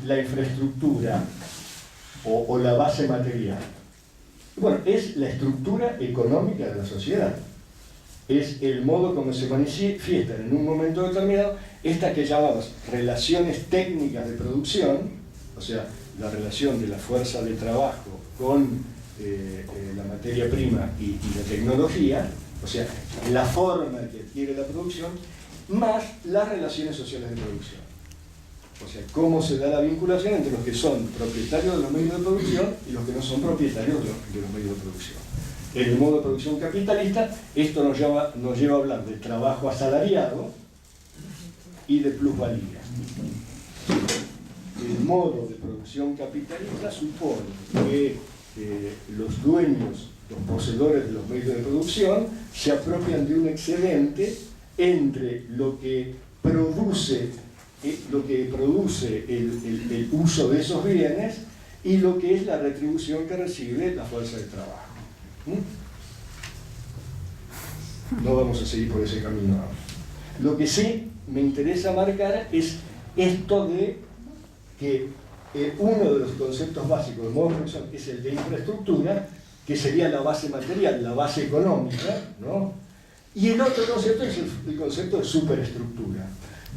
la infraestructura o la base material? Bueno, es la estructura económica de la sociedad. Es el modo como se manifiestan en un momento determinado estas que llamamos relaciones técnicas de producción, o sea, la relación de la fuerza de trabajo con la materia prima y la tecnología, o sea, la forma que adquiere la producción, más las relaciones sociales de producción. O sea, cómo se da la vinculación entre los que son propietarios de los medios de producción y los que no son propietarios de los medios de producción. En el modo de producción capitalista, esto nos lleva a hablar de trabajo asalariado y de plusvalía. El modo de producción capitalista supone que los dueños, los poseedores de los medios de producción, se apropian de un excedente entre lo que produce el uso de esos bienes y lo que es la retribución que recibe la fuerza de trabajo. No vamos a seguir por ese camino ahora. Lo que sí me interesa marcar es esto de que uno de los conceptos básicos del modo de producción es el de infraestructura, que sería la base material, la base económica, ¿no? Y el otro concepto es el concepto de superestructura,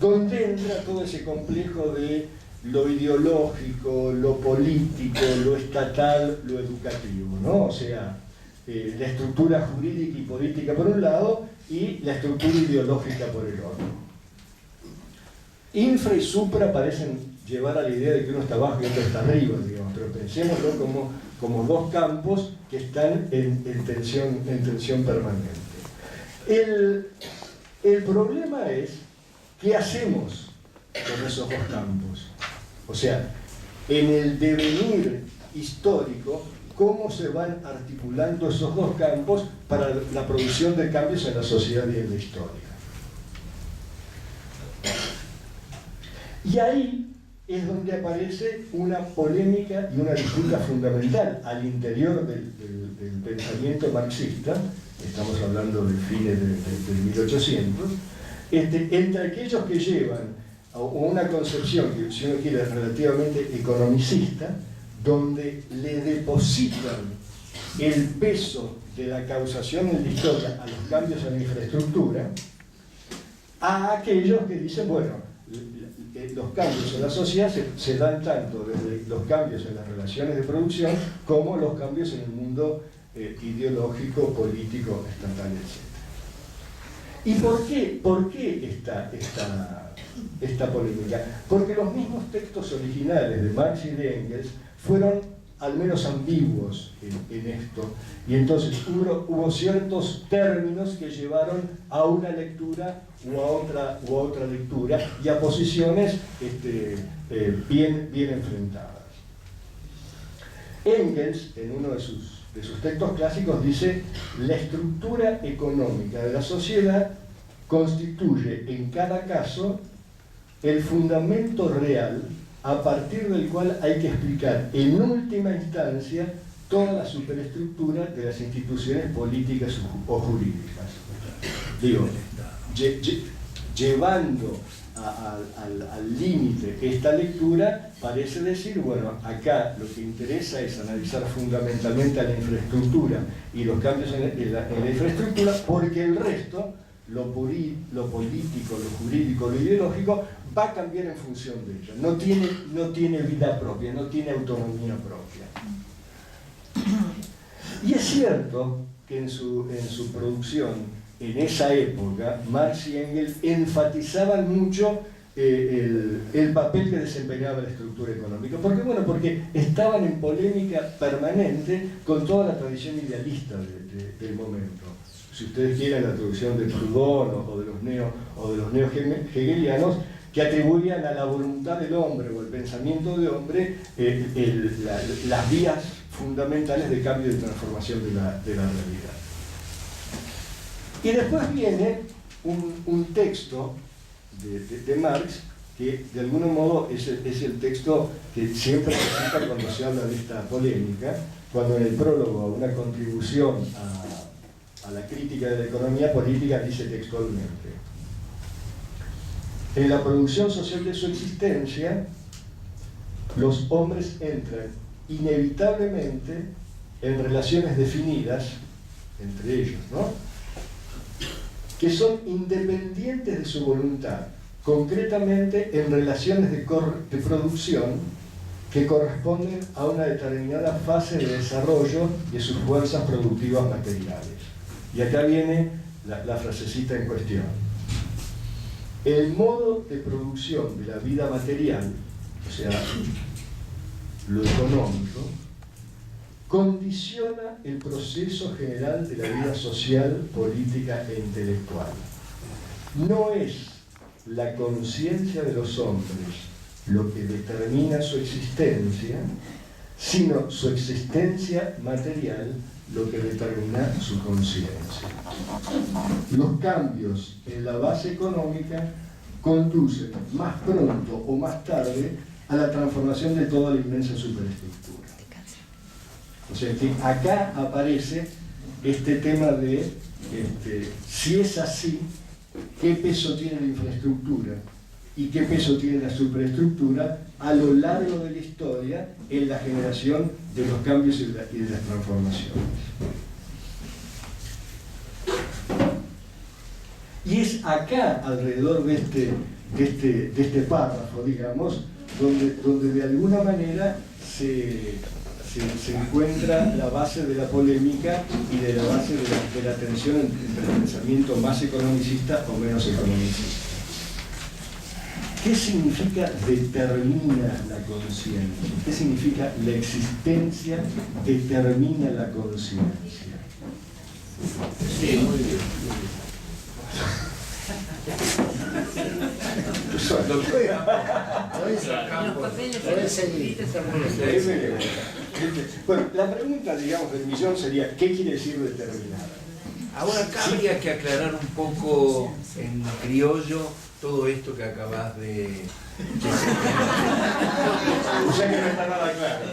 donde entra todo ese complejo de lo ideológico, lo político, lo estatal, lo educativo, ¿no? O sea, la estructura jurídica y política por un lado y la estructura ideológica por el otro. Infra y supra parecen llevar a la idea de que uno está abajo y otro está arriba, digamos, pero pensémoslo como dos campos que están en tensión permanente. El problema es qué hacemos con esos dos campos. O sea, en el devenir histórico, cómo se van articulando esos dos campos para la producción de cambios en la sociedad y en la historia. Y ahí es donde aparece una polémica y una disputa fundamental al interior del pensamiento marxista, estamos hablando del fines del 1800, entre aquellos que llevan a una concepción que, si uno quiere, es relativamente economicista, donde le depositan el peso de la causación en la historia a los cambios en la infraestructura, a aquellos que dicen, bueno, los cambios en la sociedad se dan tanto desde los cambios en las relaciones de producción como los cambios en el mundo ideológico, político, estatal, etc. ¿Y por qué esta polémica? Porque los mismos textos originales de Marx y de Engels fueron al menos ambiguos en esto, y entonces hubo ciertos términos que llevaron a una lectura u a otra lectura y a posiciones bien enfrentadas. Engels, en uno de sus textos clásicos, dice: la estructura económica de la sociedad constituye en cada caso el fundamento real a partir del cual hay que explicar en última instancia toda la superestructura de las instituciones políticas o jurídicas. Digo, llevando al límite esta lectura, parece decir, bueno, acá lo que interesa es analizar fundamentalmente a la infraestructura y los cambios en la infraestructura, porque el resto, lo político, lo jurídico, lo ideológico, va a cambiar en función de ella. No tiene vida propia, no tiene autonomía propia. Y es cierto que en su producción, en esa época, Marx y Engels enfatizaban mucho el papel que desempeñaba la estructura económica. ¿Por qué? Bueno, porque estaban en polémica permanente con toda la tradición idealista del momento. Si ustedes quieren, la traducción de Proudhon o de los neo-hegelianos, que atribuían a la voluntad del hombre o el pensamiento del hombre las vías fundamentales de cambio y de transformación de la realidad. Y después viene un texto de Marx que de algún modo es el texto que siempre se cita cuando se habla de esta polémica, cuando en el prólogo a una contribución a la crítica de la economía política dice textualmente: en la producción social de su existencia, los hombres entran inevitablemente en relaciones definidas entre ellos, ¿no?, que son independientes de su voluntad, concretamente en relaciones de producción que corresponden a una determinada fase de desarrollo de sus fuerzas productivas materiales. Y acá viene la frasecita en cuestión. El modo de producción de la vida material, o sea, lo económico, condiciona el proceso general de la vida social, política e intelectual. No es la conciencia de los hombres lo que determina su existencia, sino su existencia material lo que determina su conciencia. Los cambios en la base económica conducen más pronto o más tarde a la transformación de toda la inmensa superestructura. O sea que acá aparece este tema de si es así, qué peso tiene la infraestructura y qué peso tiene la superestructura a lo largo de la historia en la generación de los cambios y de las transformaciones. Y es acá, alrededor de este párrafo, digamos, donde de alguna manera se encuentra la base de la polémica y de la base de la tensión entre el pensamiento más economicista o menos economicista. ¿Qué significa determina la conciencia? ¿Qué significa la existencia determina la conciencia? Sí, muy bien. Bueno, la pregunta, digamos, del millón sería, ¿qué quiere decir determinar? Ahora acá habría que aclarar un poco en criollo todo esto que acabas de... O sea que no está nada claro.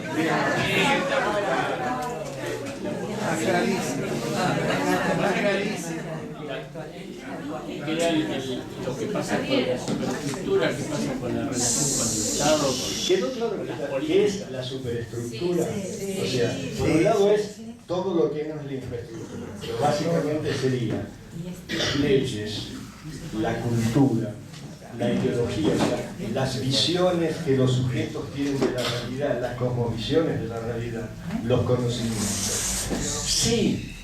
Lo que pasa con la superestructura, qué pasa con la relación con el Estado, ¿Quedó claro qué es la superestructura? O sea, por un lado es todo lo que no es la infraestructura, pero básicamente sería las leyes, la cultura, la ideología, las visiones que los sujetos tienen de la realidad, las cosmovisiones de la realidad, los conocimientos. Sí,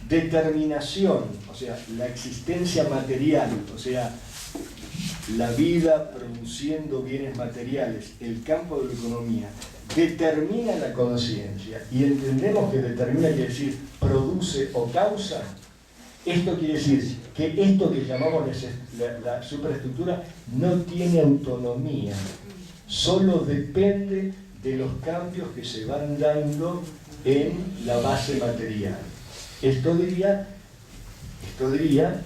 determinación, o sea, la existencia material, o sea, la vida produciendo bienes materiales, el campo de la economía, determina la conciencia, y entendemos que determina quiere decir produce o causa. Esto quiere decir que esto que llamamos la superestructura no tiene autonomía, solo depende de los cambios que se van dando en la base material. Esto diría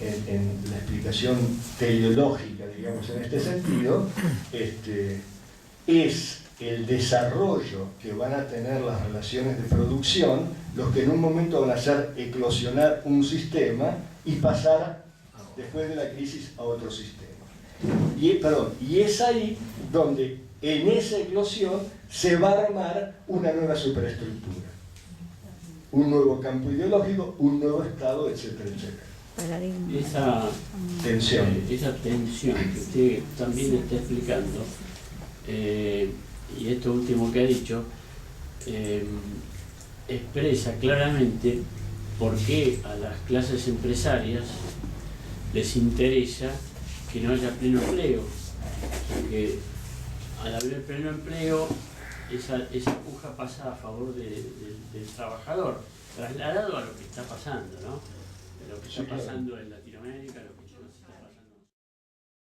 en la explicación teleológica, digamos, en este sentido, es el desarrollo que van a tener las relaciones de producción los que en un momento van a hacer eclosionar un sistema y pasar después de la crisis a otro sistema. Y es ahí donde en esa eclosión se va a armar una nueva superestructura, un nuevo campo ideológico, un nuevo Estado, etcétera, etcétera. Esa tensión que usted también está explicando, y esto último que ha dicho, expresa claramente por qué a las clases empresarias les interesa que no haya pleno empleo, porque al haber pleno empleo esa puja pasa a favor del trabajador, trasladado a lo que está pasando, ¿no? Lo que está pasando en Latinoamérica, lo